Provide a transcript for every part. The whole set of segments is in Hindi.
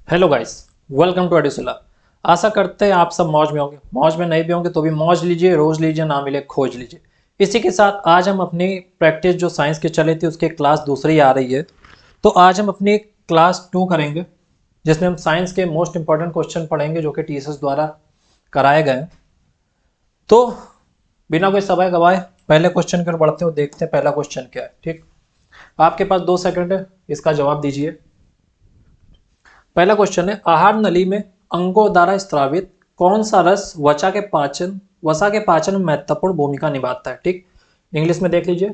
हेलो गाइस, वेलकम टू एडिसुला। आशा करते हैं आप सब मौज में होंगे। मौज में नहीं भी होंगे तो भी मौज लीजिए, रोज लीजिए, ना मिले खोज लीजिए। इसी के साथ आज हम अपनी प्रैक्टिस जो साइंस की चली थी उसकी क्लास दूसरी आ रही है। तो आज हम अपनी क्लास 2 करेंगे, जिसमें हम साइंस के मोस्ट इंपॉर्टेंट क्वेश्चन पढ़ेंगे जो कि टीचर्स द्वारा कराए गए हैं। तो बिना कोई समय गवाए पहले क्वेश्चन की ओर बढ़ते हो, देखते हैं पहला क्वेश्चन क्या है। ठीक, आपके पास 2 सेकंड है, इसका जवाब दीजिए। पहला क्वेश्चन है, आहार नली में अंगों द्वारा स्रावित कौन सा रस वसा के पाचन में महत्वपूर्ण भूमिका निभाता है। ठीक, इंग्लिश में देख लीजिए।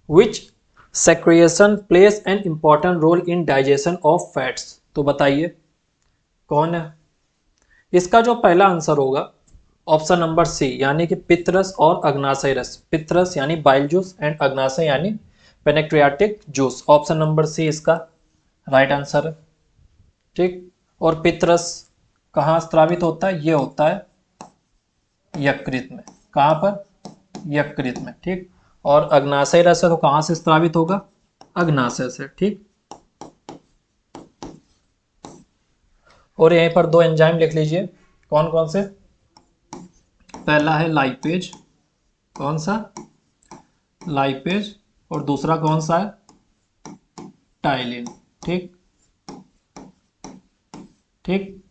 Which secretion plays an important role in digestion of fats. तो बताइए कौन है इसका जो पहला आंसर होगा। ऑप्शन नंबर सी यानी कि पित्तरस और अग्नाशय रस। पित्तरस यानी बाइल जूस एंड अग्नाशय यानी पेनेक्रियाटिक जूस। ऑप्शन नंबर सी इसका राइट आंसर है। ठीक, और पितरस कहाँ स्रावित होता है? ये होता है यकृत में। कहाँ पर? यकृत में। ठीक, और अग्नाशय रस है तो कहाँ से स्रावित होगा? अग्नाशय से। ठीक, और यहीं पर दो एंजाइम लिख लीजिए। कौन कौन से? पहला है लाइपेज। कौन सा? लाइपेज। और दूसरा कौन सा है? टाइलिन। ठीक, ठीक,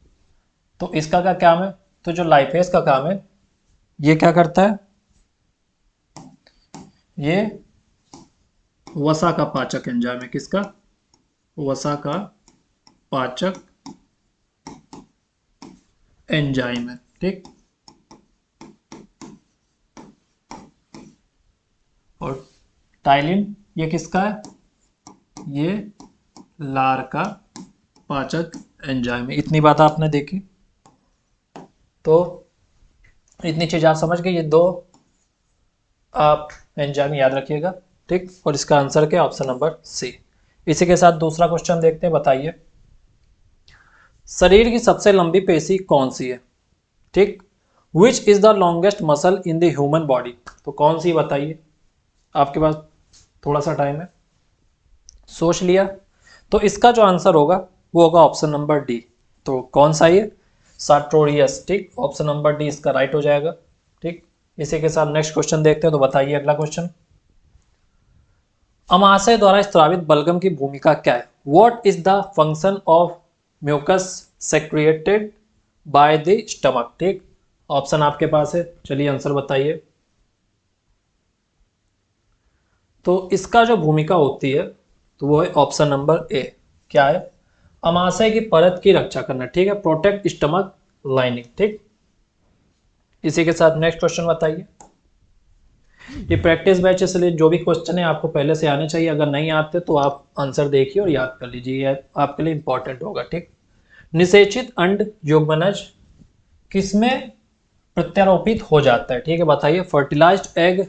तो इसका क्या काम है? तो जो लाइपेज का काम है, ये क्या करता है? ये वसा का पाचक एंजाइम है। किसका? वसा का पाचक एंजाइम है। ठीक, और टाइलिन ये किसका है? ये लार का पाचक एंजाइम है। इतनी बात आपने देखी, तो इतनी चीज आप समझ गए। ये दो आप एंजाइम याद रखिएगा। ठीक, और इसका आंसर क्या? Option number C. इसी के साथ दूसरा क्वेश्चन देखते हैं। बताइए शरीर की सबसे लंबी पेशी कौन सी है? ठीक, which is the longest muscle in the human body. तो कौन सी बताइए, आपके पास थोड़ा सा टाइम है। सोच लिया? तो इसका जो आंसर होगा वो होगा ऑप्शन नंबर डी। तो कौन सा? ये सार्टोरियस। ठीक, ऑप्शन नंबर डी इसका राइट हो जाएगा। ठीक, इसी के साथ नेक्स्ट क्वेश्चन देखते हैं। तो बताइए अगला क्वेश्चन। अमाशय द्वारा स्रावित बलगम की भूमिका क्या है? What is the function of mucus secreted by the stomach. ठीक, ऑप्शन आपके पास है, चलिए आंसर बताइए। तो इसका जो भूमिका होती है तो वो है ऑप्शन नंबर ए। क्या है? अमाशय की परत की रक्षा करना। ठीक है, प्रोटेक्ट स्टमक लाइनिंग। ठीक, इसी के साथ नेक्स्ट क्वेश्चन बताइए। ये प्रैक्टिस बैच, इसलिए जो भी क्वेश्चन है आपको पहले से आने चाहिए। अगर नहीं आते तो आप आंसर देखिए और याद कर लीजिए, ये आपके लिए इंपॉर्टेंट होगा। ठीक, निषेचित अंड युग्मनज किसमें प्रत्यारोपित हो जाता है? ठीक है, बताइए। Fertilised egg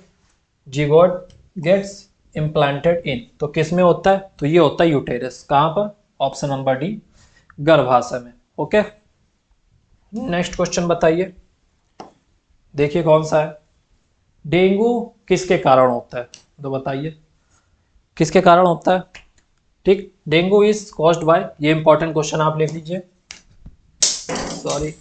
zygote gets implanted in. तो किस में होता है? तो ये होता है यूटेरस। कहाँ पर? ऑप्शन नंबर डी, गर्भाशय में। ओके, नेक्स्ट क्वेश्चन बताइए। देखिए कौन सा है। डेंगू किसके कारण होता है? तो बताइए किसके कारण होता है। ठीक, डेंगू इज कॉज्ड बाय, ये इंपॉर्टेंट क्वेश्चन आप लिख लीजिए। सॉरी,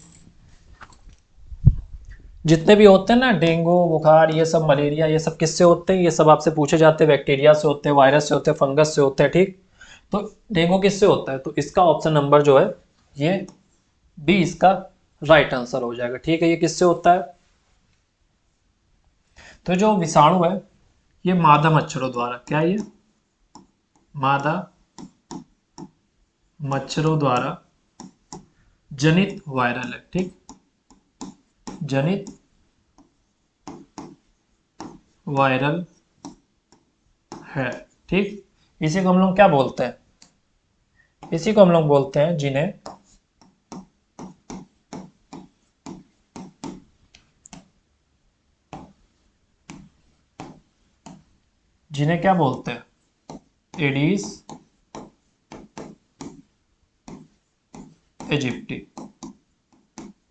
जितने भी होते हैं ना, डेंगू बुखार, ये सब मलेरिया, ये सब किससे होते हैं? ये सब आपसे पूछे जाते हैं। बैक्टीरिया से होते हैं, वायरस से होते हैं, फंगस से होते हैं। ठीक, तो डेंगू किससे होता है? तो इसका ऑप्शन नंबर जो है ये बी इसका राइट आंसर हो जाएगा। ठीक है, ये किससे होता है? तो जो विषाणु है ये मादा मच्छरों द्वारा, क्या है ये? मादा मच्छरों द्वारा जनित वायरल है। ठीक, जनित वायरल है। ठीक, इसी को हम लोग क्या बोलते हैं? इसी को हम लोग बोलते हैं जिन्हें क्या बोलते हैं? एडीज इजिप्टी,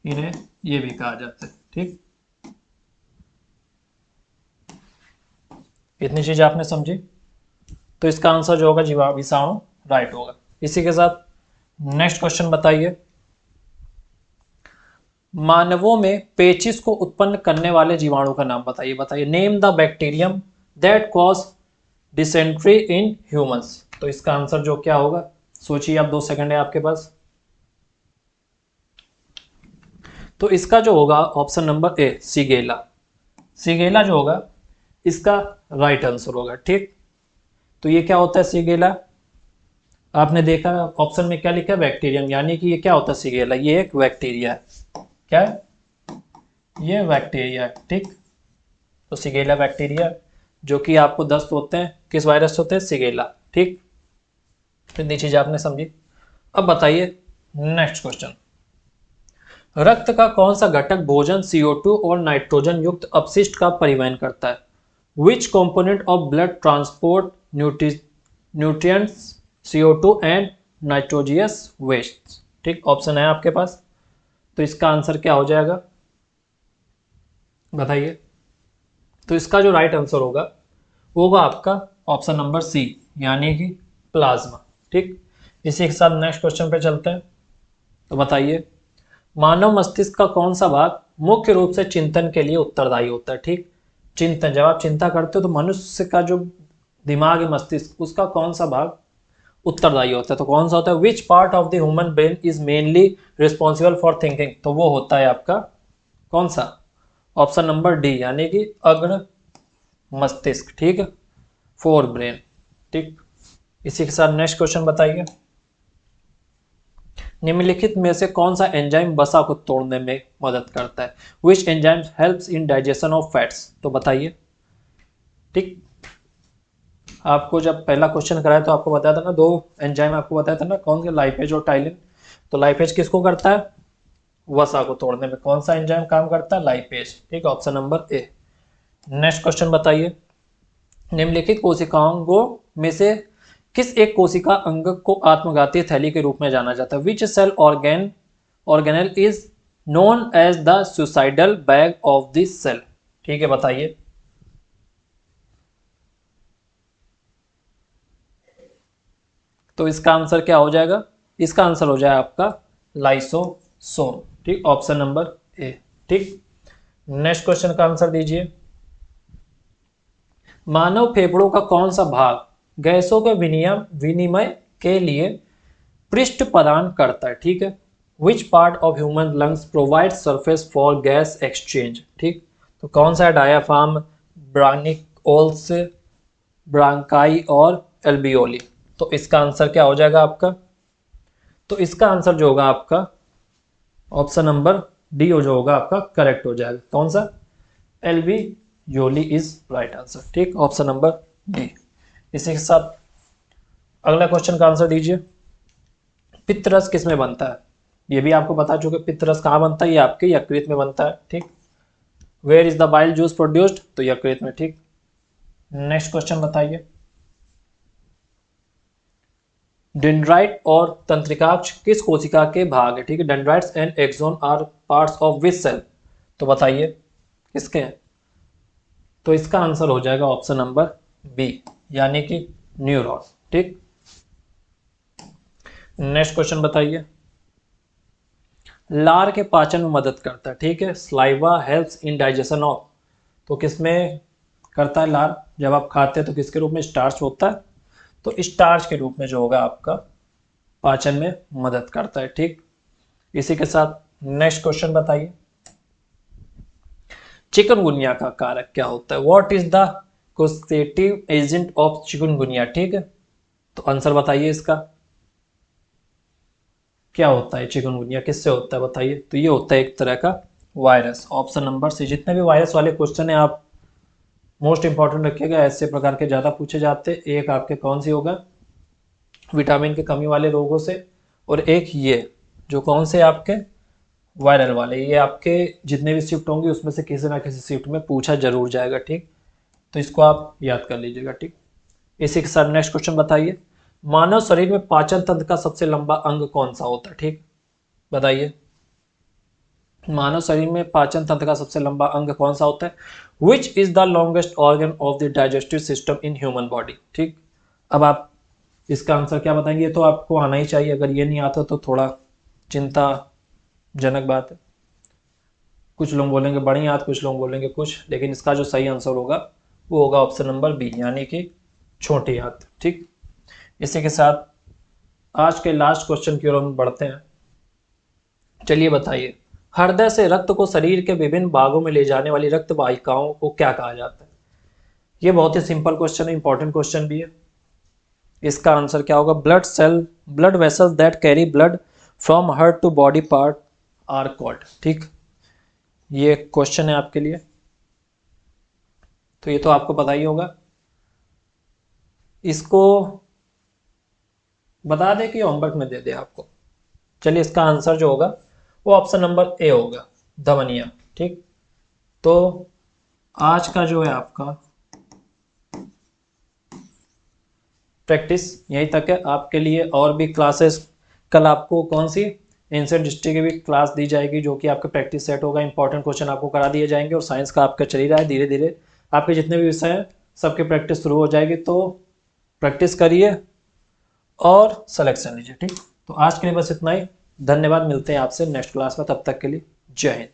इन्हें ये भी कहा जाता है। ठीक, इतनी चीज आपने समझी, तो इसका आंसर जो होगा जीवा विषाणु राइट होगा। इसी के साथ नेक्स्ट क्वेश्चन बताइए, मानवों में पेचिस को उत्पन्न करने वाले जीवाणु का नाम बताइए। बताइए, name the bacterium that cause dysentery in humans. तो इसका आंसर जो क्या होगा, सोचिए आप, 2 सेकंड है आपके पास। तो इसका जो होगा option number A, shigella. Shigella जो होगा इसका राइट आंसर होगा। ठीक, तो ये क्या होता है सीगेला, आपने देखा ऑप्शन में क्या लिखा है, बैक्टीरियम, यानी कि ये क्या होता है सीगेला, ये एक बैक्टीरिया है। क्या है, ये बैक्टीरिया है। ठीक, तो सीगेला बैक्टीरिया, जो कि आपको दस्त होते हैं, किस वायरस से होते हैं, सीगेला। ठीक, इतनी चीज आपने समझी। अब बताइए नेक्स्ट क्वेश्चन, रक्त का कौन सा घटक भोजन, CO2 और नाइट्रोजन युक्त अपशिष्ट का परिवहन करता है। Which component of blood transport nutrients, CO2 and nitrogenous waste. ठीक, ऑप्शन है आपके पास, तो इसका आंसर क्या हो जाएगा बताइए। तो इसका जो राइट आंसर होगा वो होगा आपका ऑप्शन नंबर सी, यानी कि प्लाज्मा। ठीक, इसी के साथ नेक्स्ट क्वेश्चन पे चलते हैं। तो बताइए, मानव मस्तिष्क का कौन सा भाग मुख्य रूप से चिंतन के लिए उत्तरदायी होता है। ठीक, चिंतन, जब आप चिंता करते हो तो मनुष्य का जो दिमाग है, मस्तिष्क, उसका कौन सा भाग उत्तरदायी होता है, तो कौन सा होता है, which part of the human brain is mainly responsible for thinking. तो वो होता है आपका कौन सा, ऑप्शन नंबर डी, यानी कि अग्र मस्तिष्क। ठीक है, फोर ब्रेन। ठीक, इसी के साथ नेक्स्ट क्वेश्चन बताइए, निम्नलिखित में से कौन सा एंजाइम वसा को तोड़ने में मदद करता है। Which enzyme helps in digestion of fats. तो बताइए। ठीक, आपको जब पहला क्वेश्चन कराया तो आपको बताया था ना, 2 एंजाइम आपको बताया था ना, कौन से, लाइपेज और टाइलिन। तो लाइपेज किसको करता है, वसा को तोड़ने में। कौन सा एंजाइम काम करता है, लाइपेज। ठीक, option number A. Next question बताइए, निम्नलिखित कोशिकाओं में से किस एक कोशिका अंग को आत्मघाती थैली के रूप में जाना जाता है। Which cell organelle is known as the suicidal bag of the cell. ठीक है, बताइए। तो इसका आंसर क्या हो जाएगा, इसका आंसर हो जाएगा आपका लाइसोसोम। ठीक, ऑप्शन नंबर ए। ठीक, नेक्स्ट क्वेश्चन का आंसर दीजिए, मानव फेफड़ों का कौन सा भाग गैसों के विनिमय के लिए पृष्ठ प्रदान करता है। ठीक है, which part of human lungs provide surface for gas exchange. ठीक, तो कौन सा है, डायाफ्राम, ब्रानिकोल्स, ब्रांकाई और एल्बियोली। तो इसका आंसर क्या हो जाएगा आपका, तो इसका आंसर जो होगा आपका ऑप्शन नंबर डी जो होगा आपका करेक्ट हो जाएगा। कौन सा, एल्बियोली इज राइट आंसर। ठीक, ऑप्शन नंबर डी। इसी के साथ अगला क्वेश्चन का आंसर दीजिए, पित्तरस किस में बनता है। ये भी आपको बता चुके, पित्तरस कहाँ बनता है, ये आपके यकृत में बनता है। ठीक, where is the bile juice produced, तो यकृत में। ठीक, नेक्स्ट क्वेश्चन बताइए, डेंड्राइट और तंत्रिकाक्ष किस कोशिका के भाग है। ठीक है, dendrites and axon are parts of which cell. तो बताइए किसके हैं, तो इसका आंसर हो जाएगा ऑप्शन नंबर बी, यानी कि न्यूरॉन। ठीक, नेक्स्ट क्वेश्चन बताइए, लार के पाचन में मदद करता है। ठीक है, saliva helps in digestion of, तो किसमें करता है लार, जब आप खाते हैं तो किसके रूप में, स्टार्च होता है, तो स्टार्च के रूप में जो होगा आपका पाचन में मदद करता है। ठीक, इसी के साथ नेक्स्ट क्वेश्चन बताइए, चिकनगुनिया का कारक क्या होता है। What is the causative agent of chikungunya. ठीक है, तो आंसर बताइए इसका क्या होता है, चिकनगुनिया किससे होता है बताइए। तो ये होता है एक तरह का वायरस, ऑप्शन नंबर सी। जितने भी वायरस वाले क्वेश्चन है आप मोस्ट इंपॉर्टेंट रखिएगा, ऐसे प्रकार के ज़्यादा पूछे जाते हैं। एक आपके कौन सी होगा, विटामिन की कमी वाले रोगों से, और एक ये जो कौन से आपके वायरल वाले, ये आपके जितने भी शिफ्ट होंगे उसमें से किसी ना किसी शिफ्ट में पूछा जरूर जाएगा। ठीक, तो इसको आप याद कर लीजिएगा। ठीक, इसी के साथ नेक्स्ट क्वेश्चन बताइए, मानव शरीर में पाचन तंत्र का सबसे लंबा अंग कौन सा होता है। ठीक, बताइए, मानव शरीर में पाचन तंत्र का सबसे लंबा अंग कौन सा होता है। Which is the longest organ of the digestive system in human body. ठीक, अब आप इसका आंसर क्या बताएंगे, ये तो आपको आना ही चाहिए, अगर ये नहीं आता तो थोड़ा चिंताजनक बात है। कुछ लोग बोलेंगे बड़ी आंत, कुछ लोग बोलेंगे कुछ, लेकिन इसका जो सही आंसर होगा वो होगा ऑप्शन नंबर बी, यानी कि छोटी आंत। ठीक, इसी के साथ आज के लास्ट क्वेश्चन की ओर हम बढ़ते हैं। चलिए बताइए, हृदय से रक्त को शरीर के विभिन्न भागों में ले जाने वाली रक्त वाहिकाओं को क्या कहा जाता है? ये बहुत ही सिंपल क्वेश्चन है, इंपॉर्टेंट क्वेश्चन भी है। इसका आंसर क्या होगा, blood vessels that carry blood from heart to body part are called. ठीक, ये क्वेश्चन है आपके लिए, तो ये तो आपको पता ही होगा। इसको बता दे कि होमवर्क में दे दे आपको। चलिए, इसका आंसर जो होगा वो ऑप्शन नंबर ए होगा, धमनिया। ठीक, तो आज का जो है आपका प्रैक्टिस यहीं तक है। आपके लिए और भी क्लासेस, कल आपको कौन सी एंशिएंट हिस्ट्री की भी क्लास दी जाएगी, जो कि आपका प्रैक्टिस सेट होगा, इंपॉर्टेंट क्वेश्चन आपको करा दिए जाएंगे। और साइंस का आपका चल ही रहा है, धीरे धीरे आपके जितने भी विषय हैं सबके प्रैक्टिस शुरू हो जाएगी। तो प्रैक्टिस करिए और सिलेक्शन लीजिए। ठीक, तो आज के लिए बस इतना ही। धन्यवाद, मिलते हैं आपसे नेक्स्ट क्लास में, तब तक के लिए जय हिंद।